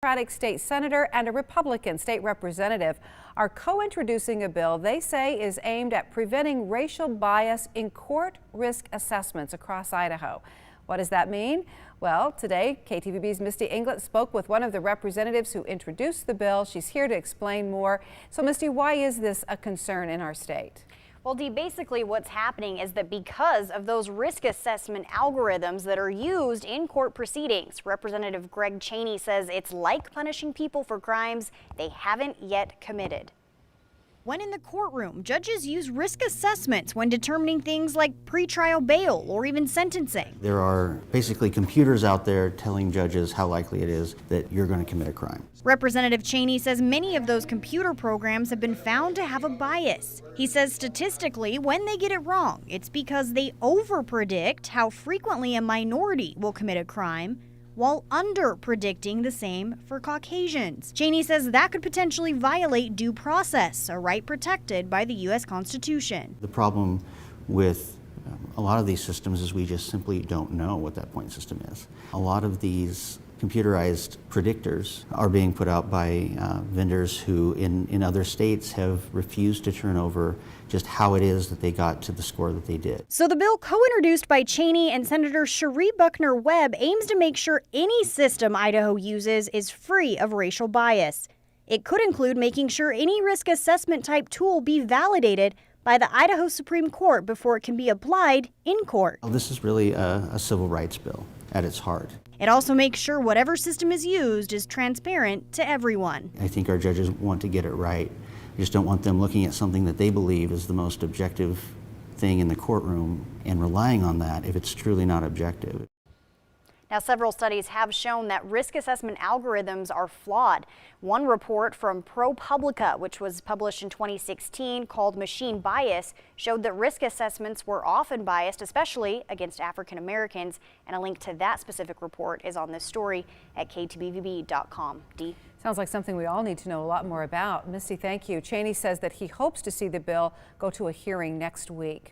Democratic state senator and a Republican state representative are co-introducing a bill they say is aimed at preventing racial bias in court risk assessments across Idaho. What does that mean? Well, today, KTVB's Misty Inglet spoke with one of the representatives who introduced the bill. She's here to explain more. So, Misty, why is this a concern in our state? Well, Dee, basically what's happening is that because of those risk assessment algorithms that are used in court proceedings, Representative Chaney says it's like punishing people for crimes they haven't yet committed. When in the courtroom, judges use risk assessments when determining things like pretrial bail or even sentencing. There are basically computers out there telling judges how likely it is that you're going to commit a crime. Representative Chaney says many of those computer programs have been found to have a bias. He says statistically, when they get it wrong, it's because they overpredict how frequently a minority will commit a crime, while under-predicting the same for Caucasians. Chaney says that could potentially violate due process, a right protected by the U.S. Constitution. The problem with a lot of these systems is we just simply don't know what that point system is. A lot of these computerized predictors are being put out by vendors who in other states have refused to turn over just how it is that they got to the score that they did. So the bill co-introduced by Chaney and Senator Cherie Buckner Webb aims to make sure any system Idaho uses is free of racial bias. It could include making sure any risk assessment type tool be validated by the Idaho Supreme Court before it can be applied in court. Well, this is really a civil rights bill at its heart. It also makes sure whatever system is used is transparent to everyone. I think our judges want to get it right. We just don't want them looking at something that they believe is the most objective thing in the courtroom and relying on that if it's truly not objective. Now, several studies have shown that risk assessment algorithms are flawed. One report from ProPublica, which was published in 2016, called Machine Bias, showed that risk assessments were often biased, especially against African Americans. And a link to that specific report is on this story at KTVB.com. Dee? Sounds like something we all need to know a lot more about. Misty, thank you. Chaney says that he hopes to see the bill go to a hearing next week.